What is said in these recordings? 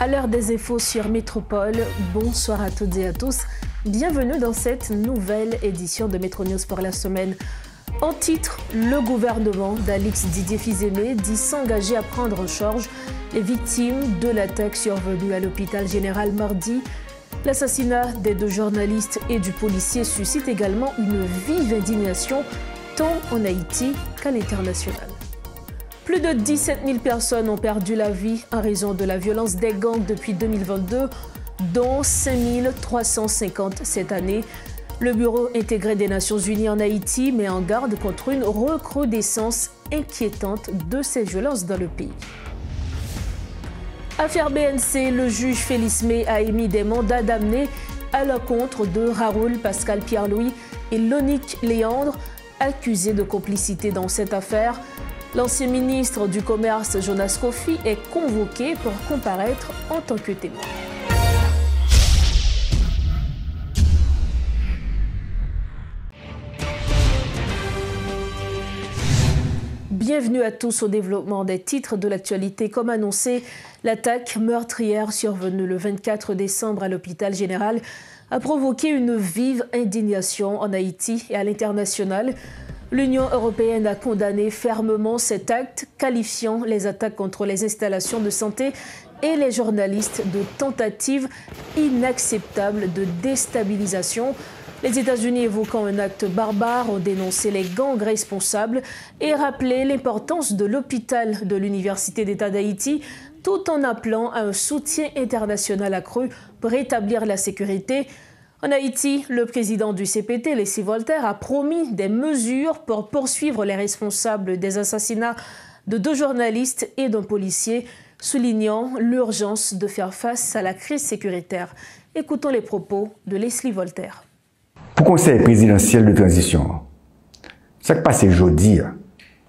l'heure des infos sur Métropole, bonsoir à toutes et à tous. Bienvenue dans cette nouvelle édition de Métro News pour la semaine. En titre, le gouvernement d'Alix Didier Fils-Aimé dit s'engager à prendre en charge les victimes de l'attaque survenue à l'hôpital général mardi. L'assassinat des deux journalistes et du policier suscite également une vive indignation tant en Haïti qu'à l'international. Plus de 17 000 personnes ont perdu la vie en raison de la violence des gangs depuis 2022, dont 5 350 cette année. Le Bureau intégré des Nations Unies en Haïti met en garde contre une recrudescence inquiétante de ces violences dans le pays. Affaire BNC, le juge Félix May a émis des mandats d'amener à l'encontre de Raoul Pascal Pierre-Louis et Lonique Léandre, accusés de complicité dans cette affaire. L'ancien ministre du Commerce, Jonas Kofi, est convoqué pour comparaître en tant que témoin. Bienvenue à tous au développement des titres de l'actualité. Comme annoncé, l'attaque meurtrière survenue le 24 décembre à l'hôpital général a provoqué une vive indignation en Haïti et à l'international. L'Union européenne a condamné fermement cet acte, qualifiant les attaques contre les installations de santé et les journalistes de tentatives inacceptables de déstabilisation. Les États-Unis, évoquant un acte barbare, ont dénoncé les gangs responsables et rappelé l'importance de l'hôpital de l'Université d'État d'Haïti, tout en appelant à un soutien international accru pour rétablir la sécurité. En Haïti, le président du CPT, Leslie Voltaire, a promis des mesures pour poursuivre les responsables des assassinats de deux journalistes et d'un policier, soulignant l'urgence de faire face à la crise sécuritaire. Écoutons les propos de Leslie Voltaire. Pour le conseil présidentiel de transition, ce qui passe jeudi,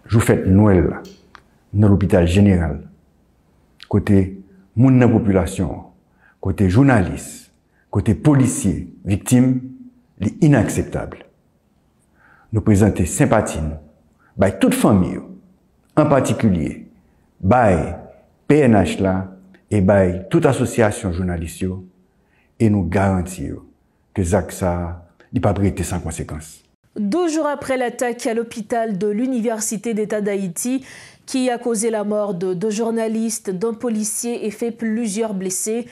je fête Noël dans l'hôpital général, côté moun dans la population, côté journaliste, côté policier, victime, c'est inacceptable. Nous présentons sympathie by toute famille, en particulier by PNH là et by toute association journaliste, et nous garantissons que ça n'est pas prêté sans conséquence. 12 jours après l'attaque à l'hôpital de l'Université d'État d'Haïti, qui a causé la mort de deux journalistes, d'un policier et fait plusieurs blessés,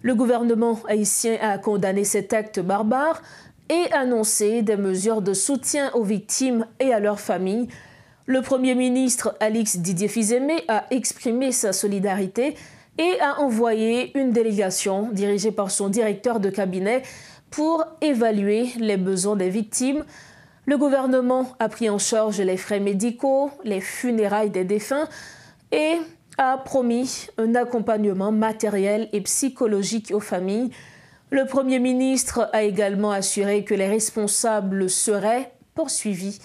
le gouvernement haïtien a condamné cet acte barbare et annoncé des mesures de soutien aux victimes et à leurs familles. Le Premier ministre Alix Didier Fils-Aimé a exprimé sa solidarité et a envoyé une délégation dirigée par son directeur de cabinet pour évaluer les besoins des victimes. Le gouvernement a pris en charge les frais médicaux, les funérailles des défunts et a promis un accompagnement matériel et psychologique aux familles. Le Premier ministre a également assuré que les responsables seraient poursuivis.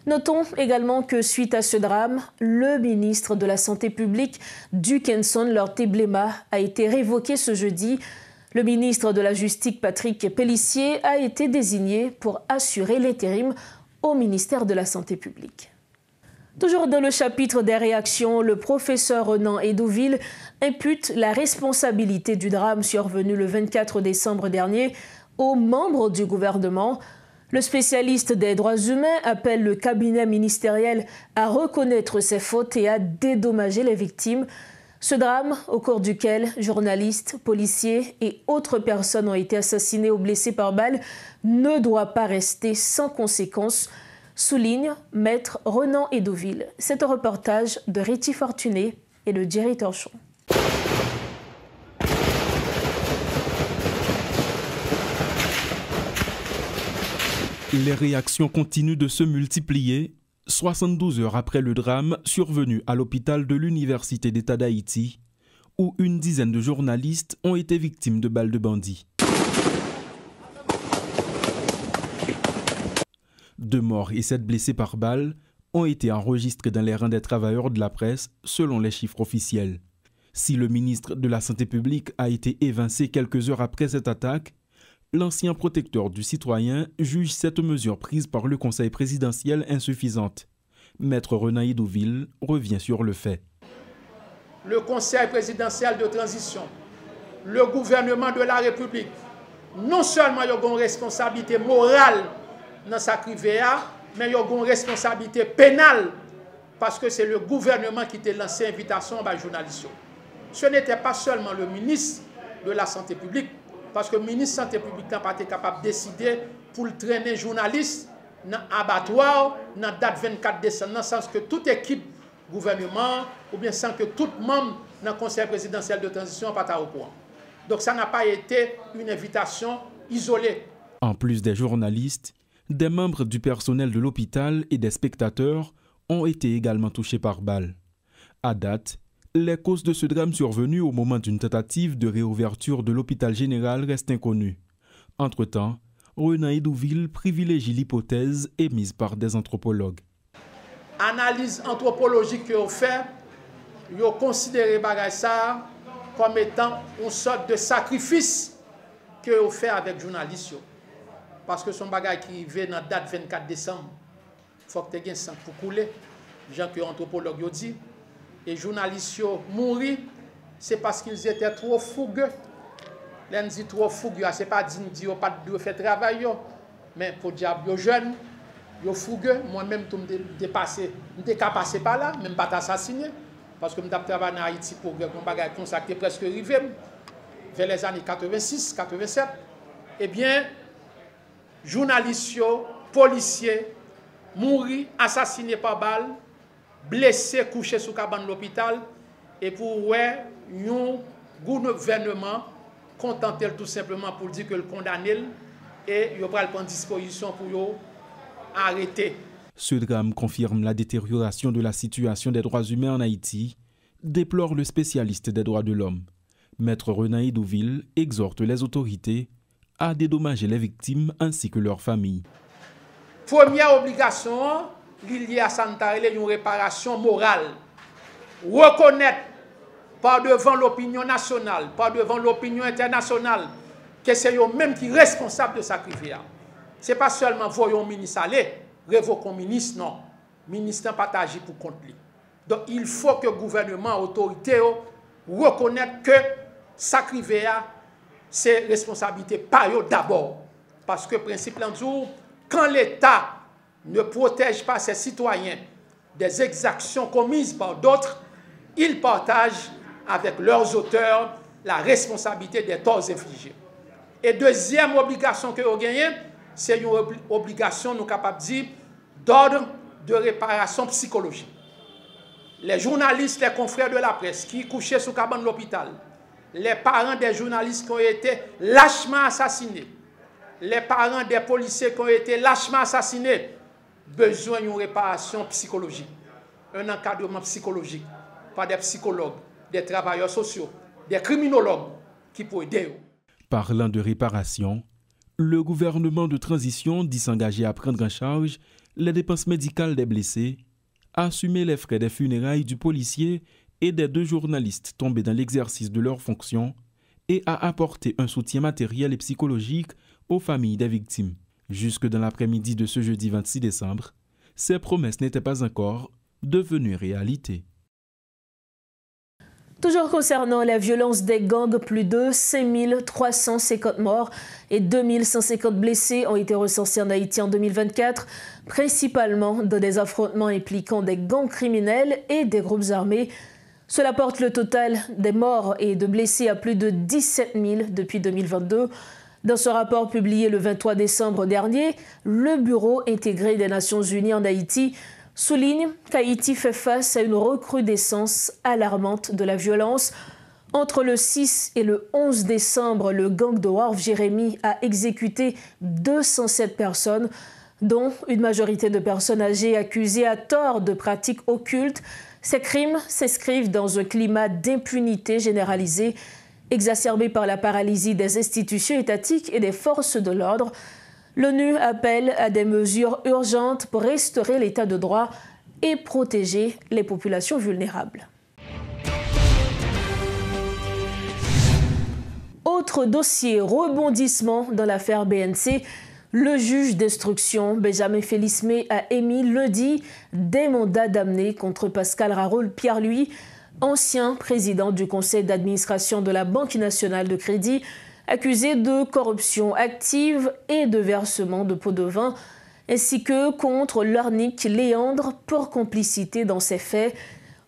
Notons également que suite à ce drame, le ministre de la Santé publique, Dukenson Lorté-Blema, a été révoqué ce jeudi. Le ministre de la Justice, Patrick Pellissier, a été désigné pour assurer l'intérim au ministère de la Santé publique. Toujours dans le chapitre des réactions, le professeur Renan Edouville impute la responsabilité du drame survenu le 24 décembre dernier aux membres du gouvernement. Le spécialiste des droits humains appelle le cabinet ministériel à reconnaître ses fautes et à dédommager les victimes. Ce drame, au cours duquel journalistes, policiers et autres personnes ont été assassinées ou blessées par balle, ne doit pas rester sans conséquences, souligne Maître Renan Edouville. C'est un reportage de Richie Fortuné et de Jerry Torchon. Les réactions continuent de se multiplier 72 heures après le drame survenu à l'hôpital de l'Université d'État d'Haïti, où une dizaine de journalistes ont été victimes de balles de bandits. 2 morts et 7 blessés par balle ont été enregistrés dans les rangs des travailleurs de la presse, selon les chiffres officiels. Si le ministre de la Santé publique a été évincé quelques heures après cette attaque, l'ancien protecteur du citoyen juge cette mesure prise par le Conseil présidentiel insuffisante. Maître Renan Edouville revient sur le fait. Le Conseil présidentiel de transition le gouvernement de la République, non seulement il y a une responsabilité morale dans sa crivéa, mais il y a une responsabilité pénale parce que c'est le gouvernement qui t'a lancé l'invitation aux journalistes. Ce n'était pas seulement le ministre de la Santé publique, parce que le ministre de la Santé publique n'a pas été capable de décider pour traîner journaliste dans l'abattoir dans la date 24 décembre, dans le sens que toute équipe gouvernement, ou bien sans que tout membre dans le conseil présidentiel de transition n'est pas au courant. Donc ça n'a pas été une invitation isolée. En plus des journalistes, des membres du personnel de l'hôpital et des spectateurs ont été également touchés par balles. À date, les causes de ce drame survenu au moment d'une tentative de réouverture de l'hôpital général restent inconnues. Entre-temps, Renan Idouville privilégie l'hypothèse émise par des anthropologues. Analyse anthropologique que vous faites, vous considérez ça comme étant une sorte de sacrifice que vous faites avec les journalistes. Parce que son bagage qui vient dans la date 24 décembre, il faut que tu aies un sang pour couler, gens que les anthropologues dit. Et les journalistes mourent, c'est parce qu'ils étaient trop fougueux. L'un dit trop fougueux, ce n'est pas dire qu'ils n'ont pas de faire travail, mais pour dire qu'ils sont jeunes, ils sont fougueux. Moi-même, je suis passé par là, même pas assassiné. Parce que je travaille en Haïti pour un bagage comme ça qui est presque arrivé, vers les années 86, 87. Eh bien, journalistes, policiers, mourir, assassinés par balle, blessés, couchés sous cabane de l'hôpital, et pour ouais, un gouvernement contenté tout simplement pour dire que le condamné et il va prendre disposition pour arrêter. Ce drame confirme la détérioration de la situation des droits humains en Haïti, déplore le spécialiste des droits de l'homme. Maître Renan Idouville exhorte les autorités à dédommager les victimes ainsi que leurs familles. Première obligation, liée à Santa, c'est une réparation morale. Reconnaître par devant l'opinion nationale, par devant l'opinion internationale, que c'est eux-mêmes qui sont responsables de sacrifier. Ce n'est pas seulement voyons ministre aller, révoquons ministre, non. Le ministre n'a pas agi pour contre lui. Donc il faut que le gouvernement, l'autorité, reconnaissent que sacrifier, c'est responsabilité par eux d'abord. Parce que le principe l'entour, quand l'État ne protège pas ses citoyens des exactions commises par d'autres, il partage avec leurs auteurs la responsabilité des torts infligés. Et deuxième obligation que vous gagnez, c'est une obligation, nous capables de dire, d'ordre de réparation psychologique. Les journalistes, les confrères de la presse qui couchaient sous cabane de l'hôpital, les parents des journalistes qui ont été lâchement assassinés, les parents des policiers qui ont été lâchement assassinés, besoin d'une réparation psychologique, un encadrement psychologique par des psychologues, des travailleurs sociaux, des criminologues qui peuvent aider. Parlant de réparation, le gouvernement de transition dit s'engager à prendre en charge les dépenses médicales des blessés, à assumer les frais des funérailles du policier et des 2 journalistes tombés dans l'exercice de leurs fonctions et à apporter un soutien matériel et psychologique aux familles des victimes. Jusque dans l'après-midi de ce jeudi 26 décembre, ces promesses n'étaient pas encore devenues réalité. Toujours concernant la violence des gangs, plus de 5350 morts et 2150 blessés ont été recensés en Haïti en 2024, principalement dans des affrontements impliquant des gangs criminels et des groupes armés. Cela porte le total des morts et de blessés à plus de 17 000 depuis 2022. Dans ce rapport publié le 23 décembre dernier, le Bureau intégré des Nations Unies en Haïti souligne qu'Haïti fait face à une recrudescence alarmante de la violence. Entre le 6 et le 11 décembre, le gang de Wharf Jérémy a exécuté 207 personnes, dont une majorité de personnes âgées accusées à tort de pratiques occultes. Ces crimes s'inscrivent dans un climat d'impunité généralisée, exacerbé par la paralysie des institutions étatiques et des forces de l'ordre. L'ONU appelle à des mesures urgentes pour restaurer l'état de droit et protéger les populations vulnérables. Autre dossier, rebondissement dans l'affaire BNC. Le juge d'instruction Benjamin Félismé a émis lundi des mandats d'amener contre Pascal Raroul Pierre-Louis, ancien président du conseil d'administration de la Banque nationale de crédit, accusé de corruption active et de versement de pots de vin, ainsi que contre Lornick Léandre pour complicité dans ces faits.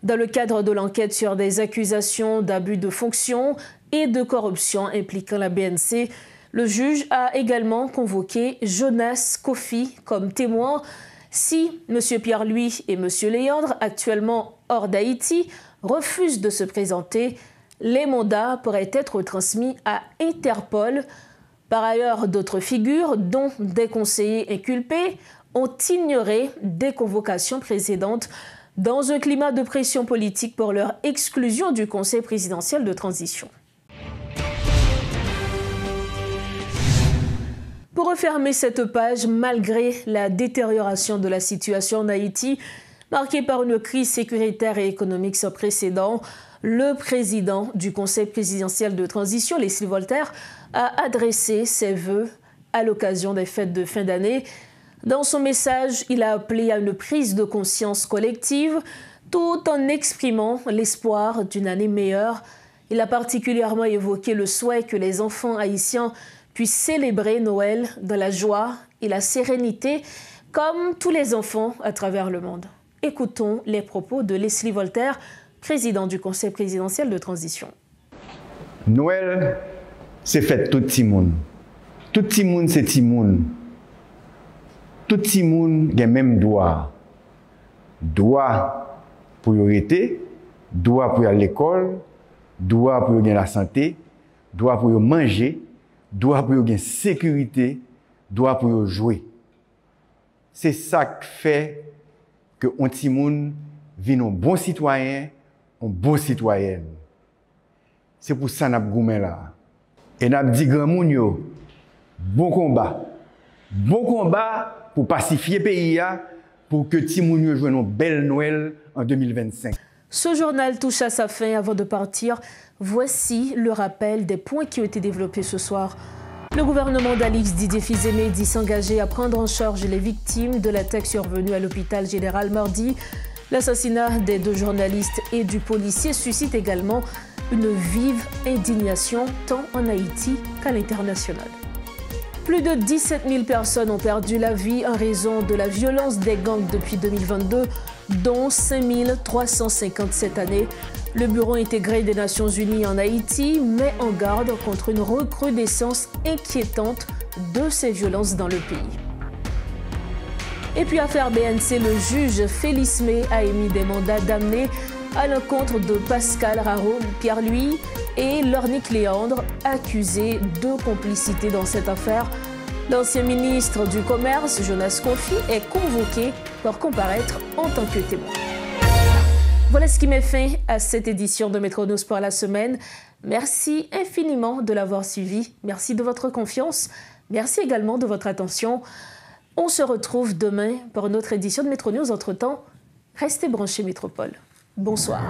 Dans le cadre de l'enquête sur des accusations d'abus de fonction et de corruption impliquant la BNC, le juge a également convoqué Jonas Kofi comme témoin. Si M. Pierre-Louis et M. Léandre, actuellement hors d'Haïti, refusent de se présenter, les mandats pourraient être transmis à Interpol. Par ailleurs, d'autres figures, dont des conseillers inculpés, ont ignoré des convocations précédentes dans un climat de pression politique pour leur exclusion du Conseil présidentiel de transition. Pour refermer cette page, malgré la détérioration de la situation en Haïti, marquée par une crise sécuritaire et économique sans précédent, le président du Conseil présidentiel de transition, Leslie Voltaire, a adressé ses vœux à l'occasion des fêtes de fin d'année. Dans son message, il a appelé à une prise de conscience collective tout en exprimant l'espoir d'une année meilleure. Il a particulièrement évoqué le souhait que les enfants haïtiens puissent célébrer Noël dans la joie et la sérénité, comme tous les enfants à travers le monde. Écoutons les propos de Leslie Voltaire, président du Conseil présidentiel de transition. Noël, c'est fait tout le monde. Tout le monde, c'est tout le monde. Tout le monde a même droit. Droit pour y rester, droit pour y aller à l'école, droit pour y gagner la santé, droit pour y manger, droit pour y gagner sécurité, droit pour y jouer. C'est ça qui fait que un petit monde vit un bon citoyen, un bon citoyenne. C'est pour ça que nous avons là. Et nous avons dit grand moun yo, bon combat. Bon combat pour pacifier le pays, pour que petit moun yo joue une belle Noël en 2025. Ce journal touche à sa fin. Avant de partir, voici le rappel des points qui ont été développés ce soir. Le gouvernement d'Alix Didier Fils-Aimé dit s'engager à prendre en charge les victimes de l'attaque survenue à l'hôpital général mardi. L'assassinat des 2 journalistes et du policier suscite également une vive indignation tant en Haïti qu'à l'international. Plus de 17 000 personnes ont perdu la vie en raison de la violence des gangs depuis 2022, dont 5 350 cette année. Le Bureau intégré des Nations Unies en Haïti met en garde contre une recrudescence inquiétante de ces violences dans le pays. Et puis, affaire BNC, le juge Félix May a émis des mandats d'amener à l'encontre de Pascal Raro Pierre-Louis et Lornick Léandre, accusés de complicité dans cette affaire. L'ancien ministre du Commerce, Jonas Kofi, est convoqué pour comparaître en tant que témoin. Voilà ce qui met fin à cette édition de Métronos pour la semaine. Merci infiniment de l'avoir suivi. Merci de votre confiance. Merci également de votre attention. On se retrouve demain pour une autre édition de Métronews. Entre-temps, restez branchés Métropole. Bonsoir.